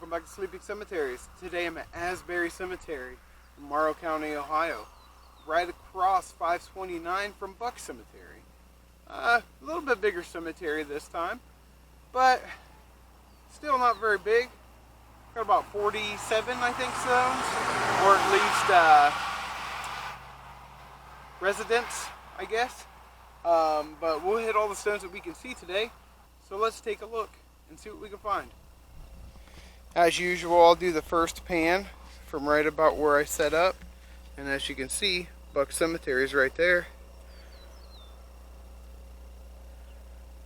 Welcome back to Sleeping Cemeteries. Today I'm at Asbury Cemetery in Morrow County, Ohio, right across 529 from Buck Cemetery. A little bit bigger cemetery this time, but still not very big. Got about 47, I think, stones, or at least residents, I guess. But we'll hit all the stones that we can see today. So let's take a look and see what we can find. As usual, I'll do the first pan from right about where I set up. And as you can see, Buck Cemetery is right there.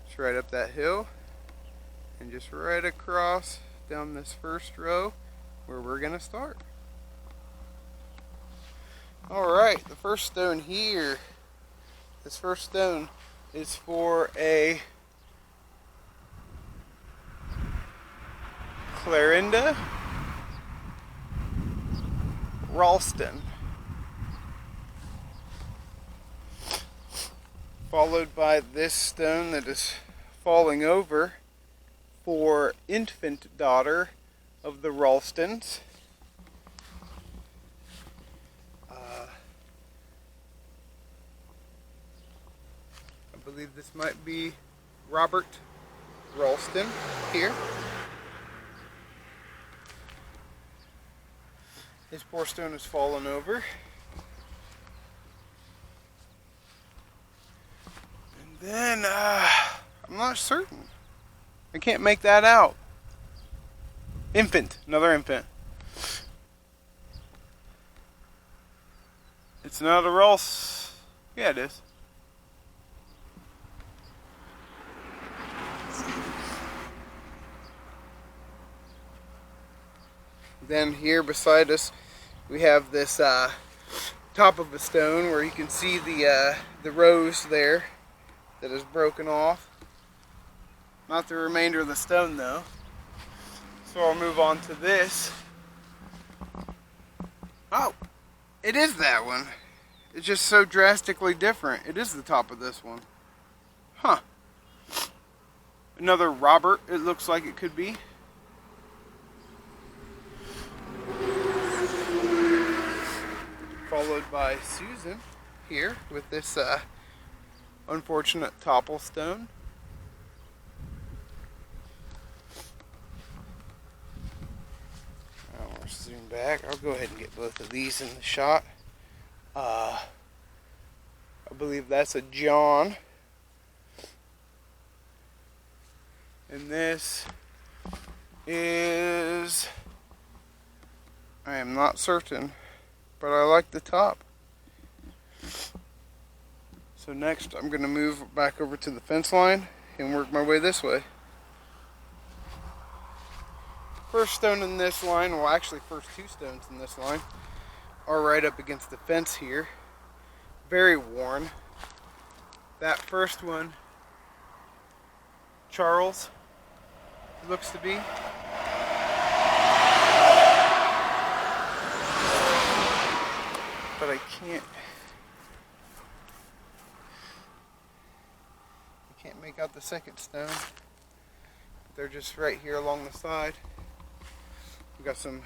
It's right up that hill. And just right across down this first row where we're going to start. Alright, the first stone here. This first stone is for a Clarinda Ralston, followed by this stone that is falling over for infant daughter of the Ralstons. I believe this might be Robert Ralston here. His poor stone has fallen over. And then, I'm not certain. I can't make that out. Infant, another infant. It's not a Ross. Yeah, it is. Then here beside us, we have this top of a stone where you can see the rose there that is broken off. Not the remainder of the stone though. So I'll move on to this. Oh, it is that one. It's just so drastically different. It is the top of this one. Huh. Another Robert, it looks like it could be. Followed by Susan here with this unfortunate topple stone. I'll zoom back. I'll go ahead and get both of these in the shot. I believe that's a John. And this is, I am not certain, but I like the top. So next I'm going to move back over to the fence line and work my way this way. First stone in this line, well actually first two stones in this line, are right up against the fence here. Very worn. That first one, Charles, looks to be. But I can't make out the second stone. They're just right here along the side. We've got some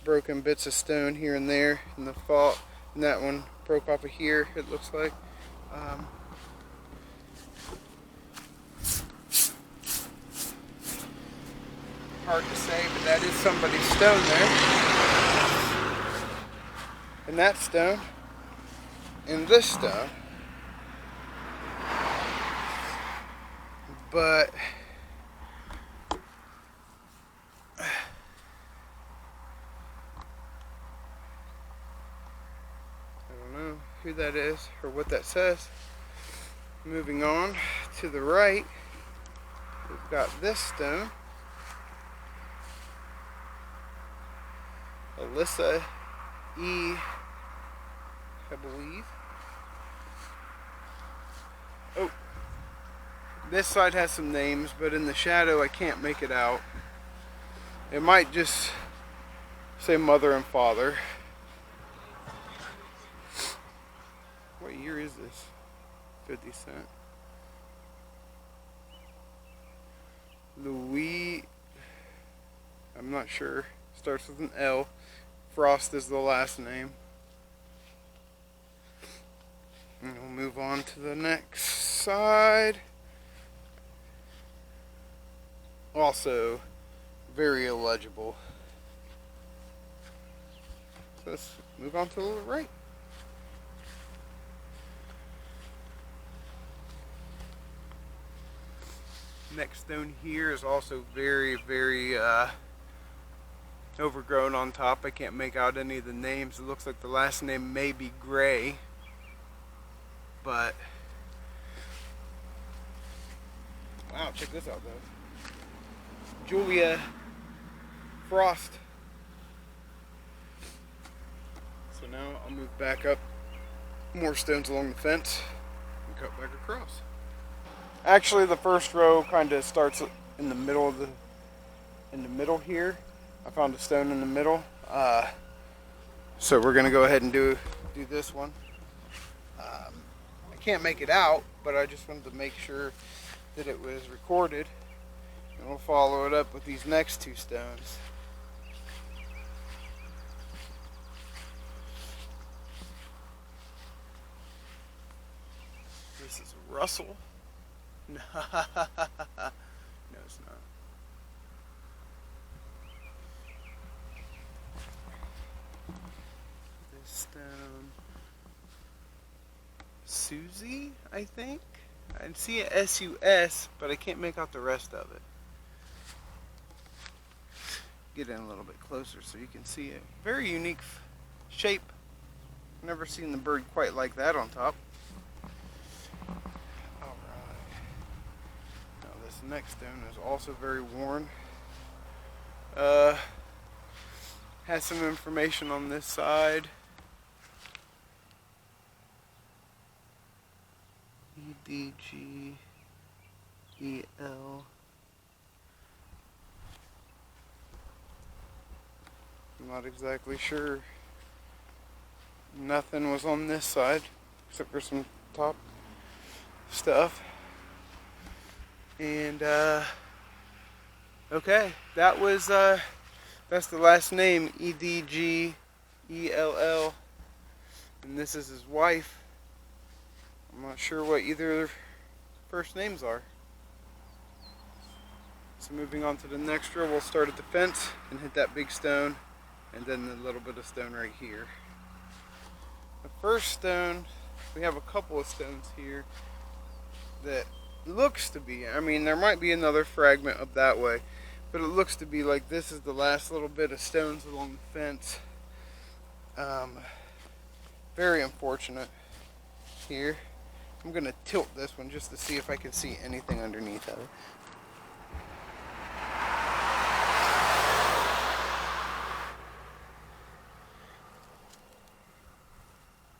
broken bits of stone here and there in the fault, and that one broke off of here, it looks like. Hard to say, but that is somebody's stone there. And that stone, and this stone. But I don't know who that is or what that says. Moving on to the right, we've got this stone. Alyssa E, I believe. Oh, this side has some names, but in the shadow I can't make it out. It might just say mother and father. What year is this? 50 cent. Louis, I'm not sure. Starts with an L. Frost is the last name. And we'll move on to the next side. Also, very illegible. So let's move on to the right. Next stone here is also very, very overgrown on top. I can't make out any of the names. It looks like the last name may be Gray, but wow, check this out though. Julia Frost. So now I'll move back up more stones along the fence and cut back across. Actually, the first row kind of starts in the middle of the here. I found a stone in the middle, so we're gonna go ahead and do this one. I can't make it out, but I just wanted to make sure that it was recorded, and we'll follow it up with these next two stones. This is Russell. No, it's not. This stone, Susie, I think. I see an S-U-S, but I can't make out the rest of it. Get in a little bit closer so you can see it. Very unique shape. Never seen the bird quite like that on top. Next stone is also very worn. Has some information on this side. E-D-G-E-L. I'm not exactly sure. Nothing was on this side except for some top stuff. And okay, that was that's the last name, E-D-G-E-L-L, and this is his wife. I'm not sure what either their first names are. So moving on to the next row, we'll start at the fence and hit that big stone, and then a little bit of stone right here. The first stone, we have a couple of stones here that looks to be, I mean, there might be another fragment up that way, but it looks to be like this is the last little bit of stones along the fence. Very unfortunate here. I'm going to tilt this one just to see if I can see anything underneath of it.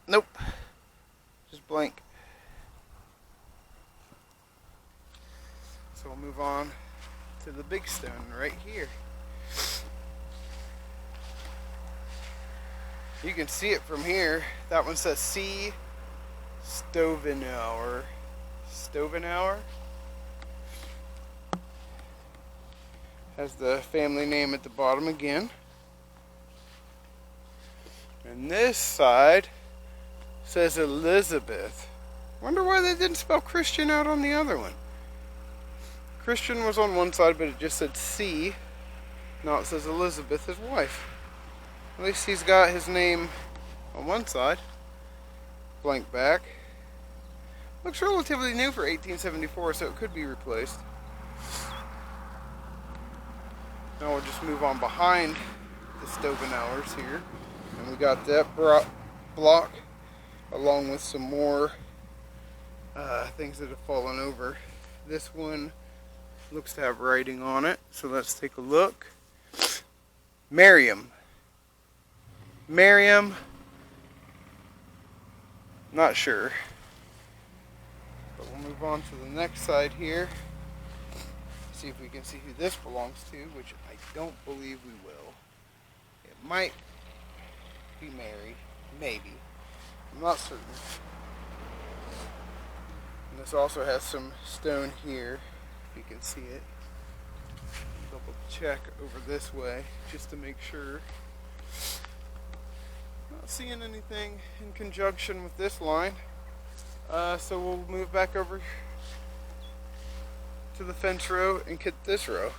Nope. Just blank. So we'll move on to the big stone right here. You can see it from here. That one says C. Stovenauer. Stovenauer. Has the family name at the bottom again. And this side says Elizabeth. Wonder why they didn't spell Christian out on the other one. Christian was on one side, but it just said C. Now it says Elizabeth, his wife. At least he's got his name on one side. Blank back. Looks relatively new for 1874, so it could be replaced. Now we'll just move on behind the Stovenauers here. And we got that block along with some more things that have fallen over. This one looks to have writing on it, so let's take a look. Miriam. Not sure. But we'll move on to the next side here. See if we can see who this belongs to, which I don't believe we will. It might be Mary. Maybe. I'm not certain. And this also has some stone here, if you can see it. Double check over this way just to make sure. Not seeing anything in conjunction with this line. So we'll move back over to the fence row and get this row.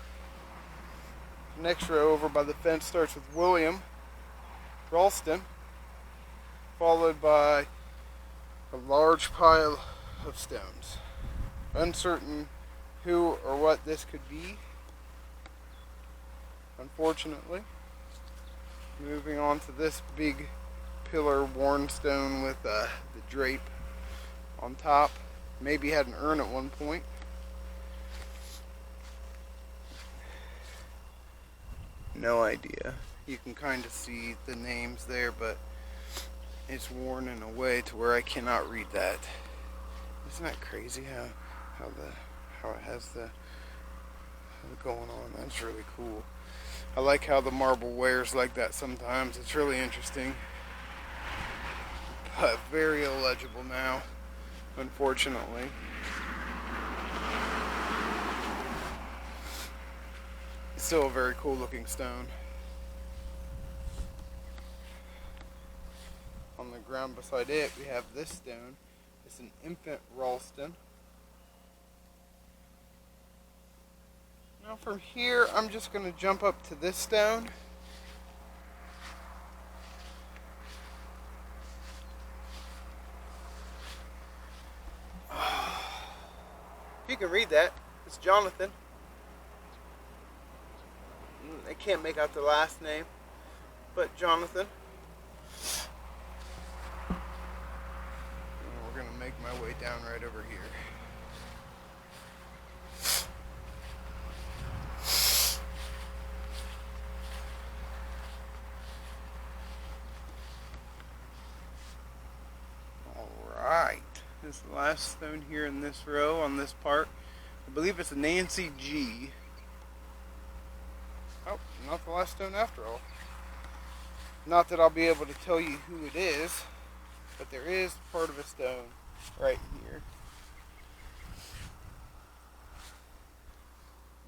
Next row over by the fence starts with William Ralston, followed by a large pile of stones. Uncertain who or what this could be, unfortunately. Moving on to this big pillar worn stone with the drape on top. Maybe had an urn at one point. No idea. You can kind of see the names there, but it's worn in a way to where I cannot read that. Isn't that crazy how it has the going on? That's really cool. I like how the marble wears like that sometimes. It's really interesting, but very illegible now, unfortunately. Still a very cool looking stone. On the ground beside it, we have this stone. It's an infant Ralston. Now from here, I'm just going to jump up to this stone. You can read that. It's Jonathan. I can't make out the last name, but Jonathan. And we're going to make my way down right over here. Alright, this is the last stone here in this row on this part. I believe it's a Nancy G. Oh, not the last stone after all. Not that I'll be able to tell you who it is, but there is part of a stone right here.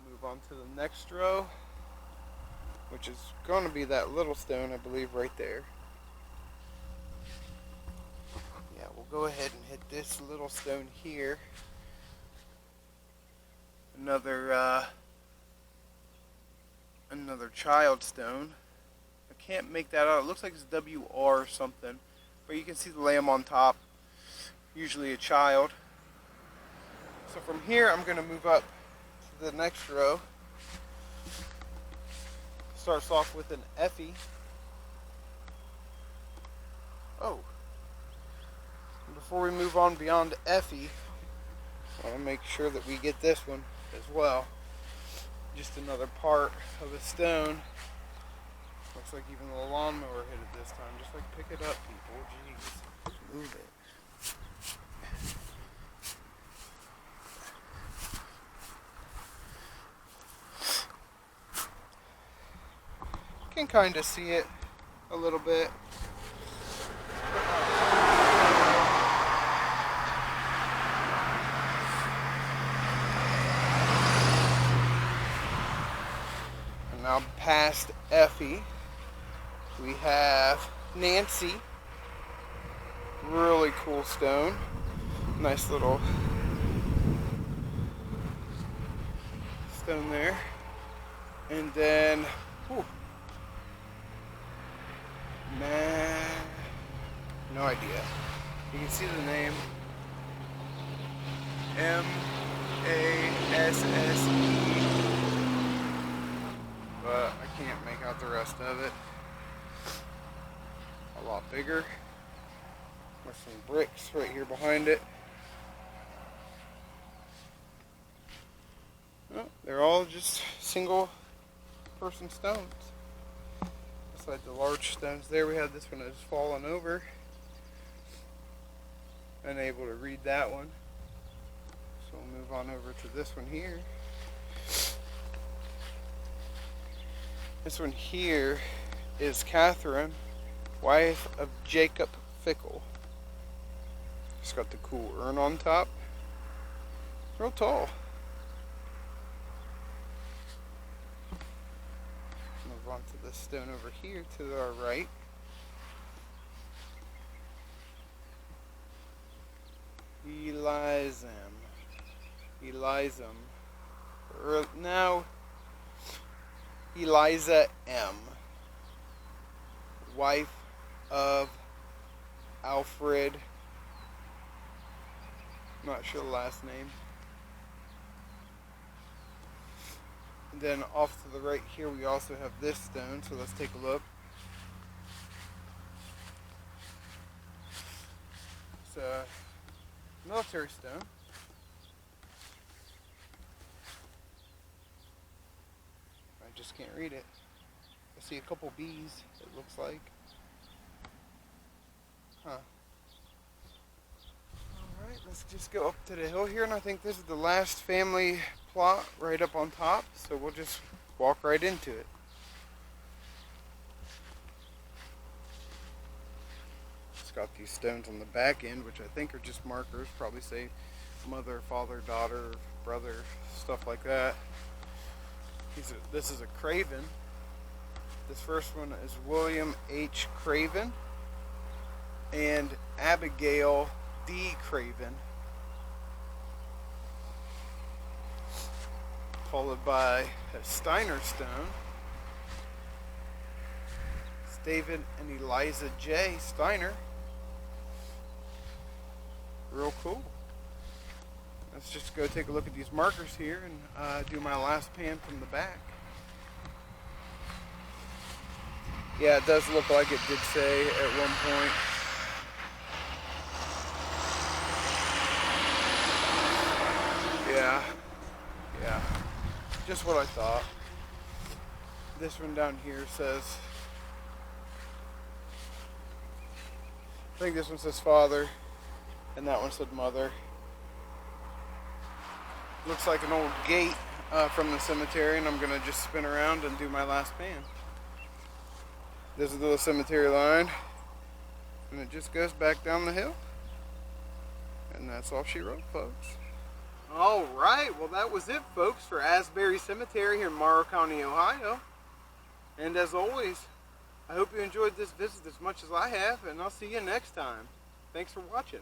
Move on to the next row, which is going to be that little stone, I believe, right there. Yeah, we'll go ahead and hit this little stone here. Another child stone. I can't make that out. It looks like it's WR or something, but you can see the lamb on top. Usually a child. So from here, I'm going to move up to the next row. Starts off with an Effie. Oh. And before we move on beyond Effie, I want to make sure that we get this one as well. Just another part of a stone. Looks like even the lawnmower hit it this time. Just like pick it up, people. Jeez. Just move it. Can kind of see it a little bit. Now past Effie, we have Nancy. Really cool stone. Nice little stone there. And then, man, no idea. You can see the name. M-A-S-S-E. But I can't make out the rest of it. A lot bigger. With some bricks right here behind it. Oh, they're all just single person stones. Beside the large stones there, we have this one that's fallen over. Unable to read that one. So we'll move on over to this one here. This one here is Catherine, wife of Jacob Fickle. It's got the cool urn on top. Real tall. move on to this stone over here to our right. Elizam. Now, Eliza M., wife of Alfred, not sure the last name. And then off to the right here we also have this stone, so let's take a look. It's a military stone. I just can't read it. I see a couple B's, it looks like. Huh. Alright, let's just go up to the hill here, and I think this is the last family plot right up on top, so we'll just walk right into it. It's got these stones on the back end, which I think are just markers, probably say mother, father, daughter, brother, stuff like that. This is a Craven. This first one is William H. Craven and Abigail D. Craven, followed by a Steiner stone. It's David and Eliza J. Steiner. Real cool. Let's just go take a look at these markers here and do my last pan from the back. Yeah, it does look like it did say at one point. Yeah, just what I thought. This one down here says, I think this one says father, and that one said mother. Looks like an old gate from the cemetery, and I'm gonna just spin around and do my last pan. There's a little cemetery line, and it just goes back down the hill. And that's all she wrote, folks. Alright, well that was it, folks, for Asbury Cemetery here in Morrow County, Ohio. And as always, I hope you enjoyed this visit as much as I have, and I'll see you next time. Thanks for watching.